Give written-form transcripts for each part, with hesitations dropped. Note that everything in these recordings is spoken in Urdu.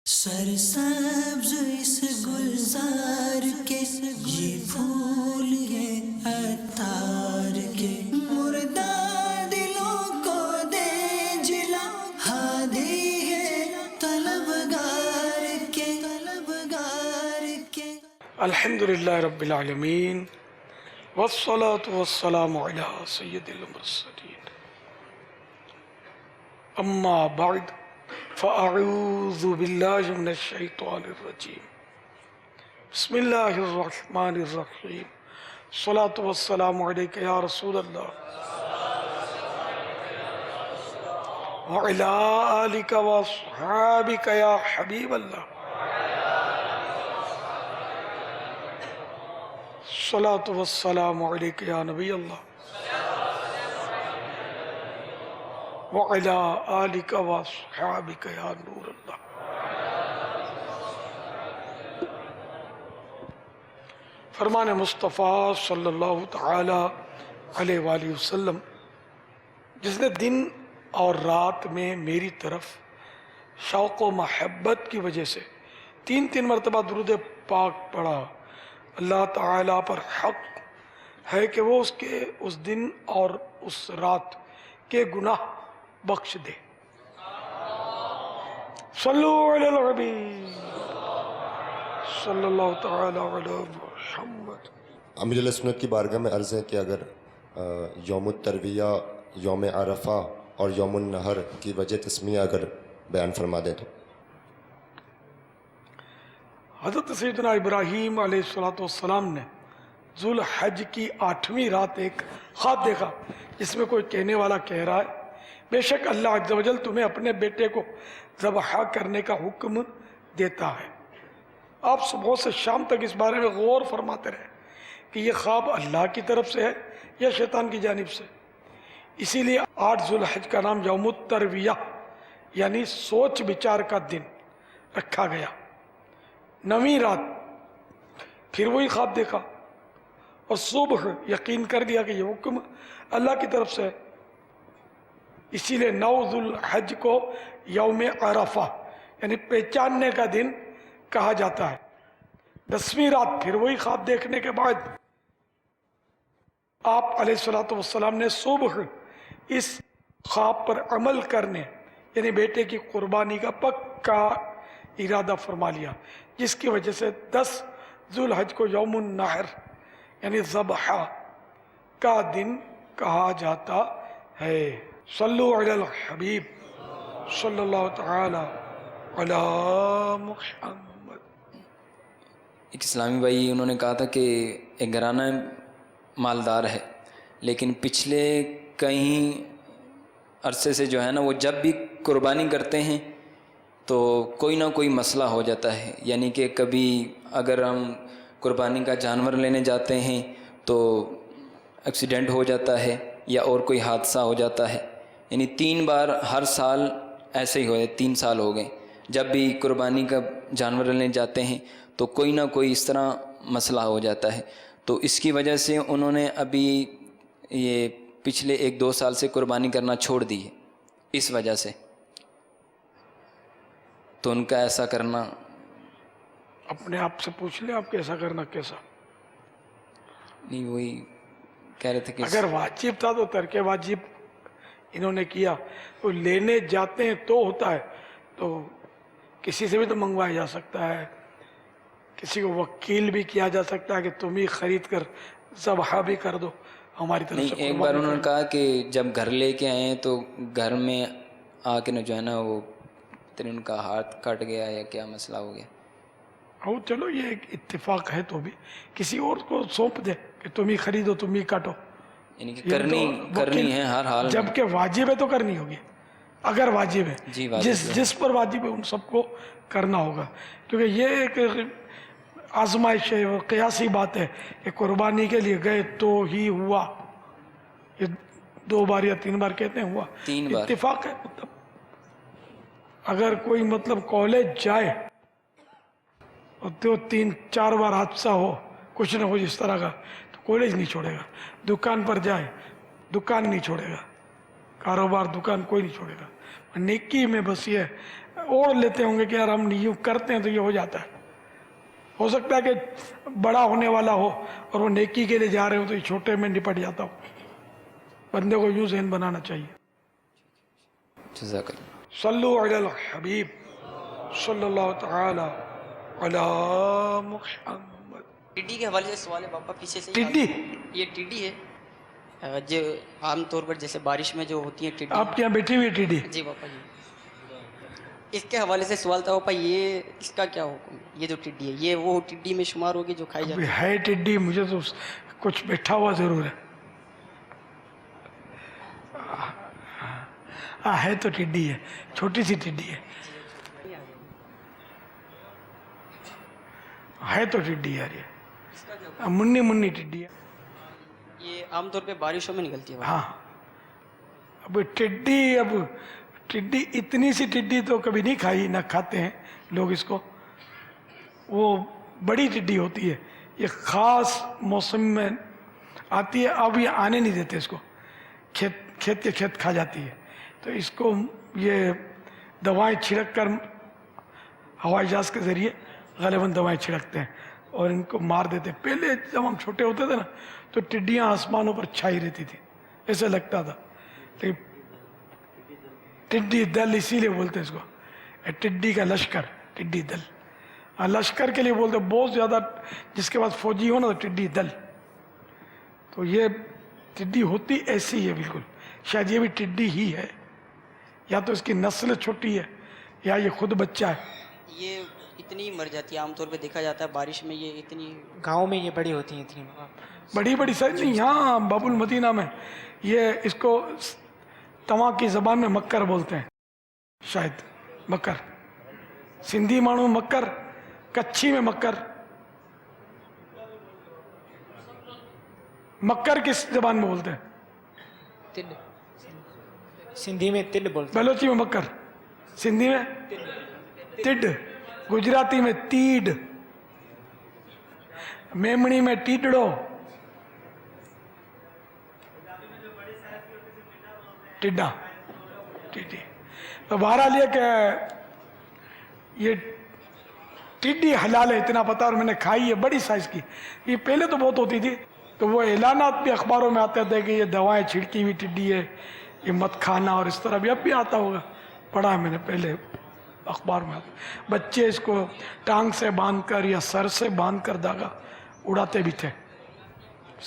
سرسبز اس گلزار کے یہ پھول یہ عطار کے مردہ دلوں کو دے جلا ہادی ہے طلبگار کے الحمدللہ رب العالمین والصلاة والسلام علی سید المرسلین اما بعد فاعوذ باللہ من الشیطان الرجیم بسم اللہ الرحمن الرحیم الصلاة والسلام علیک یا رسول اللہ وعلی آلک واصحابک یا حبیب اللہ الصلاة والسلام علیک یا نبی اللہ وعلی آلک واصحابک یا نور اللہ. فرمان مصطفیٰ صلی اللہ تعالی علیہ وآلہ وسلم، جس نے دن اور رات میں میری طرف شوق و محبت کی وجہ سے تین مرتبہ درود پاک پڑھا، اللہ تعالیٰ پر حق ہے کہ وہ اس کے اس دن اور اس رات کے گناہ بخش دے. صلو علی الحبیب صلی اللہ تعالیٰ علی محمد. امیر علیہ سنت کی بارگاہ میں عرض ہے کہ اگر یوم الترویہ، یوم عرفہ اور یوم النحر کی وجہ تسمیہ اگر بیان فرما دیں تو. حضرت سیدنا ابراہیم علیہ السلام نے ذوالحج کی 8ویں رات ایک خواب دیکھا جس میں کوئی کہنے والا کہہ رہا ہے، بے شک اللہ عز و جل تمہیں اپنے بیٹے کو ذبح کرنے کا حکم دیتا ہے. آپ صبح سے شام تک اس بارے میں غور فرماتے رہے کہ یہ خواب اللہ کی طرف سے ہے یا شیطان کی جانب سے. اسی لیے 8 ذوالحج کا نام یوم الترویہ یعنی سوچ بچار کا دن رکھا گیا. 9ویں رات پھر وہی خواب دیکھا اور صبح یقین کر لیا کہ یہ حکم اللہ کی طرف سے ہے. اسی لیے 9 ذوالحج کو یوم عرفہ یعنی پہچاننے کا دن کہا جاتا ہے. 10ویں رات پھر وہی خواب دیکھنے کے بعد آپ علیہ السلام نے صبح اس خواب پر عمل کرنے یعنی بیٹے کی قربانی کا پکا ارادہ فرما لیا، جس کی وجہ سے 10 ذوالحج کو یوم النحر یعنی ذبح کا دن کہا جاتا ہے. صلو علی الحبیب صلی اللہ تعالی علی محمد. ایک اسلامی بھائی انہوں نے کہا تھا کہ ایک گھرانہ مالدار ہے، لیکن پچھلے کئی عرصے سے جو ہے نا وہ جب بھی قربانی کرتے ہیں تو کوئی نہ کوئی مسئلہ ہو جاتا ہے. یعنی کہ کبھی اگر ہم قربانی کا جانور لینے جاتے ہیں تو ایکسیڈنٹ ہو جاتا ہے یا اور کوئی حادثہ ہو جاتا ہے. یعنی 3 بار ہر سال ایسے ہی ہوئے، 3 سال ہو گئے. جب بھی قربانی کا جانور لینے جاتے ہیں تو کوئی نہ کوئی اس طرح مسئلہ ہو جاتا ہے. تو اس کی وجہ سے انہوں نے ابھی یہ پچھلے 1-2 سال سے قربانی کرنا چھوڑ دی ہے اس وجہ سے. تو ان کا ایسا کرنا اپنے آپ سے پوچھ لیں آپ کیسا کرنا کیسا. نہیں، وہی کہہ رہے تھے کہ اگر واجب تھا تو ترک واجب انہوں نے کیا، تو لینے جاتے ہیں تو ہوتا ہے، تو کسی سے بھی تو منگوایا جا سکتا ہے، کسی کو وکیل بھی کیا جا سکتا ہے کہ تم ہی خرید کر ذبح بھی کر دو ہماری طرف سے. نہیں، ایک بار انہوں نے کہا کہ جب گھر لے کے آئے تو گھر میں آ کے جو ہے نا وہ ان کا ہاتھ کٹ گیا یا کیا مسئلہ ہو گیا. اور چلو یہ ایک اتفاق ہے تو بھی کسی اور کو سونپ دے کہ تم ہی خریدو تم ہی کاٹو. یعنی کہ کرنی ہے ہر حال میں. جبکہ واجب ہے تو کرنی ہوگی. اگر واجب ہے جی واجب جس پر واجب ہے ان سب کو کرنا ہوگا، کیونکہ یہ ایک آزمائش ہے، قیاسی بات ہے کہ قربانی کے لیے گئے تو ہی ہوا. یہ 2 بار یا 3 بار کہتے ہیں ہوا، 3 بار اتفاق ہے. مطلب اگر کوئی مطلب کالج جائے اور تو 3-4 بار حادثہ ہو کچھ نہ کچھ اس طرح کا تو کالج نہیں چھوڑے گا. دکان پر جائے دکان نہیں چھوڑے گا، کاروبار دکان کوئی نہیں چھوڑے گا. نیکی میں بس یہ اوڑھ لیتے ہوں گے کہ یار ہم یوں کرتے ہیں تو یہ ہو جاتا ہے. ہو سکتا ہے کہ بڑا ہونے والا ہو اور وہ نیکی کے لیے جا رہے ہو تو یہ چھوٹے میں نپٹ جاتا ہو. بندے کو یوں ذہن بنانا چاہیے. جزاک اللہ. صلو علی الحبیب صلی اللہ تعالی علی محمد. ٹڈی کے حوالے سے سوال ہے پاپا پیچھے سے. ٹڈی یہ ٹڈی ہے جو عام طور پر جیسے بارش میں جو ہوتی ہیں ٹڈی. آپ کے یہاں بیٹھی ہوئی ٹڈی؟ جی پاپا جی. اس کے حوالے سے سوال تھا پاپا، یہ اس کا کیا حکم ہے؟ یہ جو ٹڈی ہے یہ وہ ٹڈی میں شمار ہوگی جو کھائی جاتی ہے ٹڈی؟ مجھے تو کچھ بیٹھا ہوا ضرور ہے. ہے تو ٹڈی ہے، چھوٹی سی ٹڈی ہے تو ٹڈی یار، یہ منی منی ٹڈی ہے. یہ عام طور پہ بارشوں میں نکلتی ہے. ہاں اب ٹڈی اتنی سی ٹڈی تو کبھی نہیں کھائی، نہ کھاتے ہیں لوگ اس کو. وہ بڑی ٹڈی ہوتی ہے، یہ خاص موسم میں آتی ہے. اب یہ آنے نہیں دیتے اس کو، کھیت کے کھیت کھا جاتی ہے. تو اس کو یہ دوائیں چھڑک کر ہوائی جہاز کے ذریعے غالباً دوائیں چھڑکتے ہیں اور ان کو مار دیتے ہیں. پہلے جب ہم چھوٹے ہوتے تھے نا تو ٹڈیاں آسمانوں پر چھائی رہتی تھی، ایسے لگتا تھا. لیکن ٹڈی دل اسی لیے بولتے ہیں اس کو، ٹڈی کا لشکر، ٹڈی دل. لشکر کے لیے بولتے ہیں بہت زیادہ، جس کے بعد فوجی ہو نا تو ٹڈی دل. تو یہ ٹڈی ہوتی ایسی ہے بالکل. شاید یہ بھی ٹڈی ہی ہے، یا تو اس کی نسل چھوٹی ہے یا یہ خود بچہ ہے. یہ اتنی مر جاتی ہے عام طور پہ دیکھا جاتا ہے بارش میں. یہ اتنی گاؤں میں یہ بڑی ہوتی ہیں اتنی بڑی بڑی سائز نہیں. یہاں باب المدینہ میں یہ اس کو تواں کی زبان میں مکر بولتے ہیں، شاید مکر. سندھی مانو مکر، کچھی میں مکر. مکر کس زبان میں بولتے ہیں؟ تل. سندھی میں تل بولتے ہیں. بلوچی میں مکر، سندھی میں تڈ، گجراتی میں تیڈ، میمنی میں ٹیڈڑو. ٹڈا ٹڈی. تو بہرحال یہ کہ یہ ٹڈی حلال ہے اتنا پتا، اور میں نے کھائی ہے بڑی سائز کی. یہ پہلے تو بہت ہوتی تھی، تو وہ اعلانات بھی اخباروں میں آتے تھے کہ یہ دوائیں چھڑکی ہوئی ٹڈی ہے، یہ مت کھانا، اور اس طرح بھی اب بھی آتا ہوگا. پڑھا ہے میں نے پہلے اخبار میں. بچے اس کو ٹانگ سے باندھ کر یا سر سے باندھ کر داغا اڑاتے بھی تھے.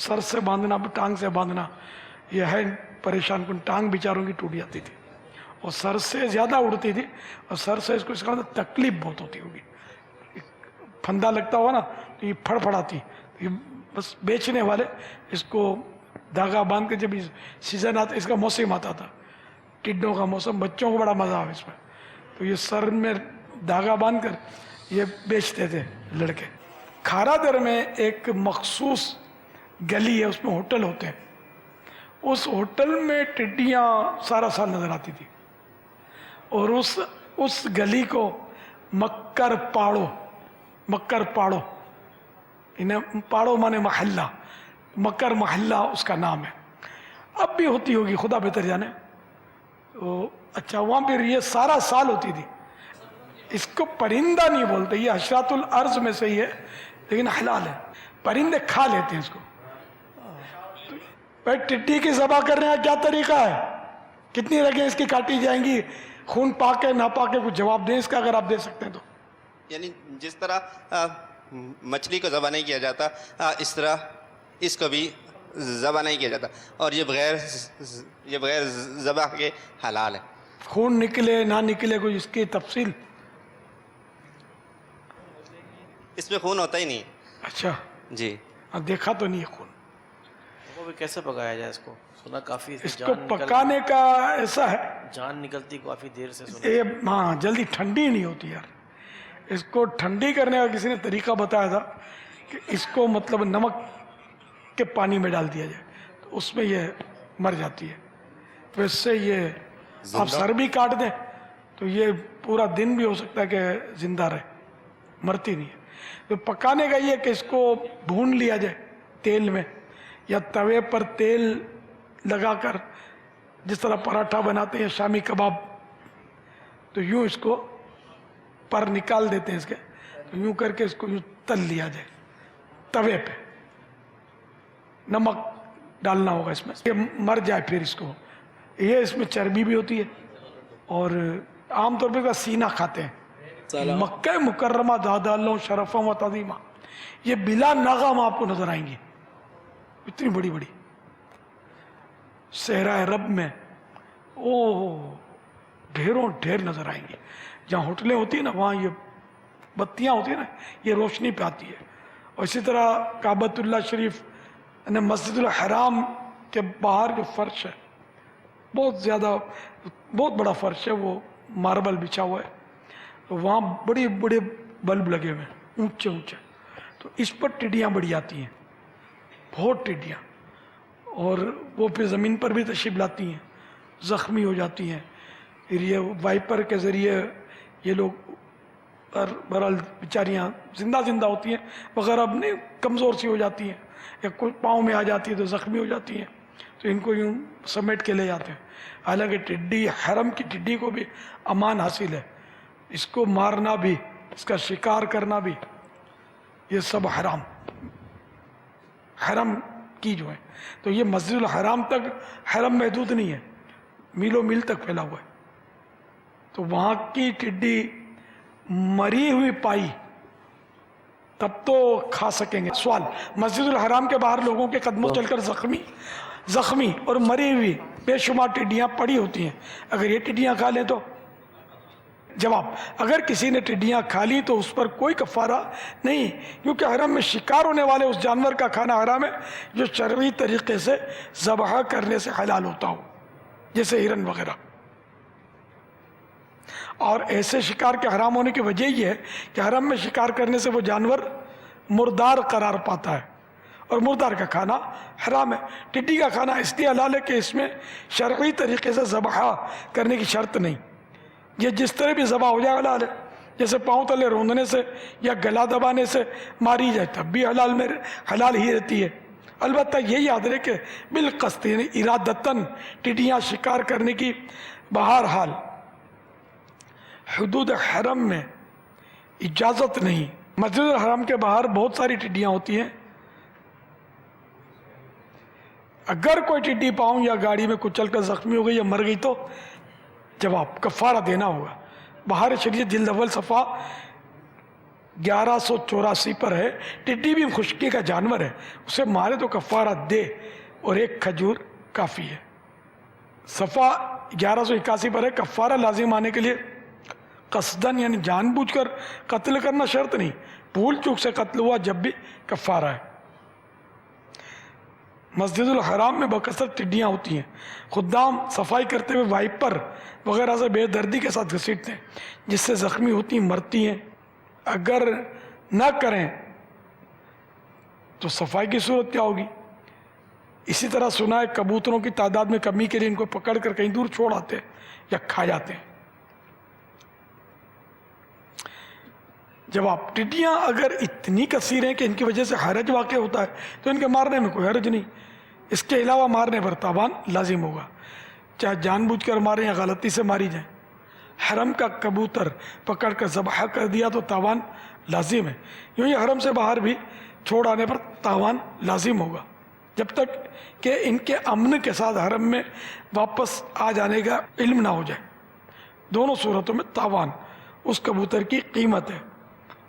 سر سے باندھنا، ٹانگ سے باندھنا یہ ہے پریشان کن. ٹانگ بیچاروں کی ٹوٹ جاتی تھی اور سر سے زیادہ اڑتی تھی، اور سر سے اس کو اس کا تکلیف بہت ہوتی ہوگی. پھندا لگتا ہوا نا تو یہ پھڑ پھڑاتی. یہ بس بیچنے والے اس کو دھاگا باندھ کے، جب سیزن آتا، اس کا موسم آتا تھا ٹڈوں کا موسم، بچوں کو بڑا مزہ آئے اس میں، تو یہ سر میں دھاگا باندھ کر یہ بیچتے تھے لڑکے. کھارا در میں ایک مخصوص گلی ہے، اس میں ہوٹل ہوتے ہیں. اس ہوٹل میں ٹڈیاں سارا سال نظر آتی تھی، اور اس گلی کو مکر پاڑو، مکر پاڑو، انہیں پاڑو مانے محلہ، مکر محلہ اس کا نام ہے. اب بھی ہوتی ہوگی، خدا بہتر جانے. تو اچھا وہاں پھر یہ سارا سال ہوتی تھی. اس کو پرندہ نہیں بولتے، یہ حشرات الارض میں سے ہی ہے لیکن حلال ہے. پرندے کھا لیتے ہیں اس کو. بھائی ٹڈی کی ذبح کرنے کا کیا طریقہ ہے؟ کتنی رگیں اس کی کاٹی جائیں گی؟ خون پاک ہے نہ پاک ہے؟ کچھ جواب دیں اس کا اگر آپ دے سکتے ہیں تو. یعنی جس طرح مچھلی کو ذبح نہیں کیا جاتا، اس طرح اس کو بھی ذبح نہیں کیا جاتا، اور یہ بغیر ذبح کے حلال ہے. خون نکلے نہ نکلے کوئی اس کی تفصیل؟ اس میں خون ہوتا ہی نہیں. اچھا جی دیکھا تو نہیں ہے خون. وہ بھی کیسے پکایا جائے اس کو؟ سنا کافی اس کو پکانے کا ایسا ہے، جان نکلتی کافی دیر سے. ہاں جلدی ٹھنڈی نہیں ہوتی یار. اس کو ٹھنڈی کرنے کا کسی نے طریقہ بتایا تھا کہ اس کو مطلب نمک کے پانی میں ڈال دیا جائے تو اس میں یہ مر جاتی ہے. تو اس سے یہ آپ سر بھی کاٹ دیں تو یہ پورا دن بھی ہو سکتا ہے کہ زندہ رہے، مرتی نہیں ہے. تو پکانے کا یہ کہ اس کو بھون لیا جائے تیل میں یا توے پر تیل لگا کر، جس طرح پراٹھا بناتے ہیں شامی کباب، تو یوں اس کو پر نکال دیتے ہیں اس کے, تو یوں کر کے اس کو یوں تل لیا جائے توے پہ. نمک ڈالنا ہوگا اس میں, یہ مر جائے پھر اس کو. یہ اس میں چربی بھی ہوتی ہے, اور عام طور پہ اس کا سینہ کھاتے ہیں. مکہ مکرمہ دادا اللہ شرفم و تعظیمہ, یہ بلا نغم آپ کو نظر آئیں گی, اتنی بڑی بڑی صحرائے رب میں ڈھیروں ڈھیر نظر آئیں گی. جہاں ہوٹلیں ہوتی ہیں نا وہاں یہ بتیاں ہوتی ہیں نا, یہ روشنی پہ آتی ہے. اور اسی طرح کعبۃ اللہ شریف یعنی مسجد الحرام کے باہر جو فرش ہے بہت زیادہ بہت بڑا فرش ہے, وہ ماربل بچھا ہوا ہے, وہاں بڑے بڑے بلب لگے ہوئے ہیں اونچے اونچے, تو اس پر ٹڈیاں بڑی آتی ہیں, بہت ٹڈیاں, اور وہ پھر زمین پر بھی تشریف لاتی ہیں, زخمی ہو جاتی ہیں. پھر یہ وائپر کے ذریعے یہ لوگ بہرحال بیچاریاں زندہ ہوتی ہیں مگر اب نہیں کمزور سی ہو جاتی ہیں, یا کوئی پاؤں میں آ جاتی ہے تو زخمی ہو جاتی ہیں, تو ان کو یوں سمیٹ کے لے جاتے ہیں. حالانکہ ٹڈی, حرم کی ٹڈی کو بھی امان حاصل ہے, اس کو مارنا بھی, اس کا شکار کرنا بھی, یہ سب حرم کی جو ہے. تو یہ مسجد الحرام تک حرم محدود نہیں ہے, میلوں میل تک پھیلا ہوا ہے. تو وہاں کی ٹڈی مری ہوئی پائی تب تو کھا سکیں گے. سوال, مسجد الحرام کے باہر لوگوں کے قدموں چل کر زخمی اور مری ہوئی بے شمار ٹڈیاں پڑی ہوتی ہیں, اگر یہ ٹڈیاں کھا لیں تو؟ جواب, اگر کسی نے ٹڈیاں کھا لی تو اس پر کوئی کفارہ نہیں, کیونکہ حرم میں شکار ہونے والے اس جانور کا کھانا حرام ہے جو شرعی طریقے سے ذبح کرنے سے حلال ہوتا ہو, جیسے ہرن وغیرہ. اور ایسے شکار کے حرام ہونے کی وجہ یہ ہے کہ حرم میں شکار کرنے سے وہ جانور مردار قرار پاتا ہے, اور مردار کا کھانا حرام ہے. ٹڈی کا کھانا اس لیے حلال ہے کہ اس میں شرعی طریقے سے ذبح کرنے کی شرط نہیں, یہ جس طرح بھی ذبح ہو جائے حلال ہے. جیسے پاؤں تلے روندنے سے یا گلا دبانے سے ماری جائے تب بھی حلال ہی رہتی ہے. البتہ یہ یاد رہے کہ بالقصد یعنی ارادتاً ٹڈیاں شکار کرنے کی بہرحال حدود حرم میں اجازت نہیں. مسجد الحرام کے باہر بہت ساری ٹڈیاں ہوتی ہیں, اگر کوئی ٹڈی پاؤں یا گاڑی میں کچل کر زخمی ہو گئی یا مر گئی تو جواب, کفارہ دینا ہوگا. بہار شریعت جلد اول صفحہ 1184 پر ہے. ٹڈی بھی خشکی کا جانور ہے, اسے مارے تو کفارہ دے اور ایک کھجور کافی ہے. صفحہ 1181 پر ہے, کفارہ لازم آنے کے لیے قصدن یعنی جان بوجھ کر قتل کرنا شرط نہیں, بھول چوک سے قتل ہوا جب بھی کفارہ ہے. مسجد الحرام میں بکثرت ٹڈیاں ہوتی ہیں. خدام صفائی کرتے ہوئے وائپر وغیرہ سے بے دردی کے ساتھ گھسیٹتے ہیں, جس سے زخمی ہوتی ہیں, مرتی ہیں. اگر نہ کریں تو صفائی کی صورت کیا ہوگی؟ اسی طرح سنا ہے کبوتروں کی تعداد میں کمی کے لیے ان کو پکڑ کر کہیں دور چھوڑ آتے ہیں یا کھا جاتے ہیں. جواب, ٹڈیاں اگر اتنی کثیر ہیں کہ ان کی وجہ سے حرج واقع ہوتا ہے تو ان کے مارنے میں کوئی حرج نہیں. اس کے علاوہ مارنے پر تاوان لازم ہوگا, چاہے جان بوجھ کر ماریں یا غلطی سے ماری جائیں. حرم کا کبوتر پکڑ کر ذبح کر دیا تو تاوان لازم ہے. یوں ہی حرم سے باہر بھی چھوڑ آنے پر تاوان لازم ہوگا جب تک کہ ان کے امن کے ساتھ حرم میں واپس آ جانے کا علم نہ ہو جائے. دونوں صورتوں میں تاوان اس کبوتر کی قیمت ہے,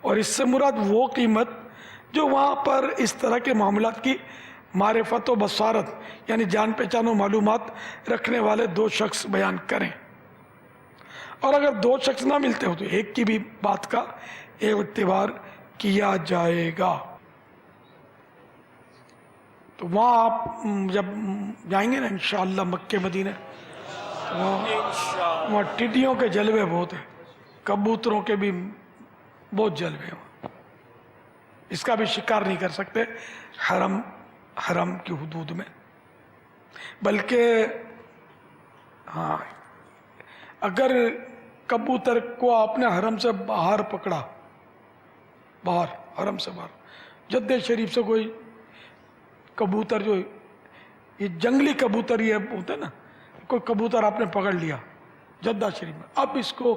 اور اس سے مراد وہ قیمت جو وہاں پر اس طرح کے معاملات کی معرفت و بصارت یعنی جان پہچان و معلومات رکھنے والے دو شخص بیان کریں. اور اگر دو شخص نہ ملتے ہو تو ایک کی بھی بات کا اعتبار کیا جائے گا. تو وہاں آپ جب جائیں گے نا انشاءاللہ مکہ مدینہ, وہاں ٹڈیوں کے جلوے بہت ہیں, کبوتروں کے بھی بہت جلوے ہیں. اس کا بھی شکار نہیں کر سکتے حرم کی حدود میں. بلکہ ہاں, اگر کبوتر کو آپ نے حرم سے باہر پکڑا, حرم سے باہر جدہ شریف سے کوئی کبوتر, جو یہ جنگلی کبوتر یہ ہوتے ہیں نا, کوئی کبوتر آپ نے پکڑ لیا جدہ شریف میں, اب اس کو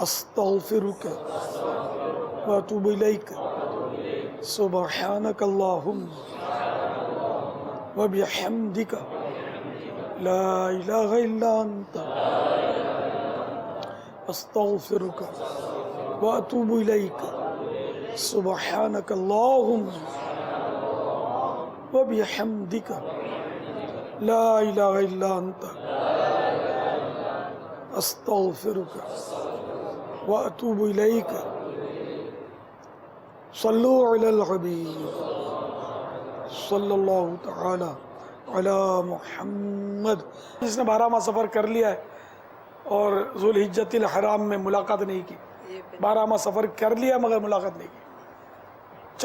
أستغفرك وأتوب إليك سبحانك اللهم وبحمدك لا إله إلا أنت أستغفرك وأتوب إليك سبحانك اللهم وبحمدك لا إله إلا أنت أستغفرك وأتوب إليك صلوا على الحبيب صلی اللہ تعالی علی محمد. جس نے 12 ماہ سفر کر لیا ہے اور ذوالحجۃ الحرام میں ملاقات نہیں کی. 12 ماہ سفر کر لیا مگر ملاقات نہیں کی.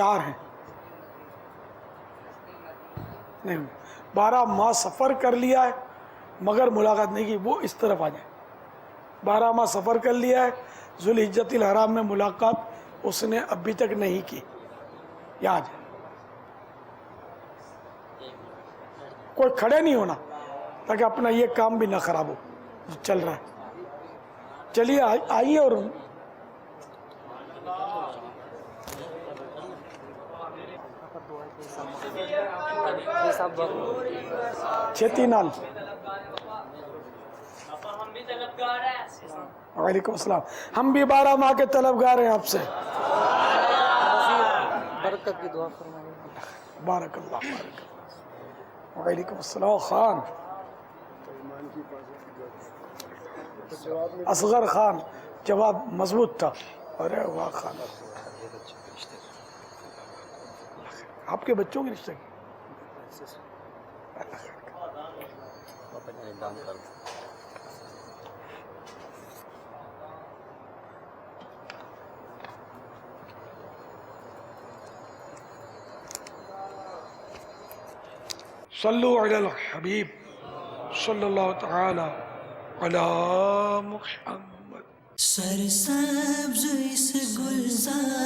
4 ہیں نہیں 12 ماہ سفر کر لیا ہے مگر ملاقات نہیں کی. وہ اس طرف آ جائیں. 12 ماہ سفر کر لیا ہے ذوالحجۃ الحرام میں ملاقات اس نے ابھی تک نہیں کی. یاد ہے کوئی کھڑے نہیں ہونا تاکہ اپنا یہ کام بھی نہ خراب ہو جو چل رہا ہے. چلیے آئیے اور چھتی نال. وعلیکم السلام. ہم بھی 12 ماہ کے طلبگار ہیں آپ سے. برکت کی دعا فرمائیے. بارک اللہ بارک اللہ. وعلیکم السلام. خان اصغر خان جواب مضبوط تھا. ارے واہ خان آپ کے بچوں کے رشتہ کی صلو علی الحبیب صلی اللہ تعالی علی محمد. سرسبز اس گلزار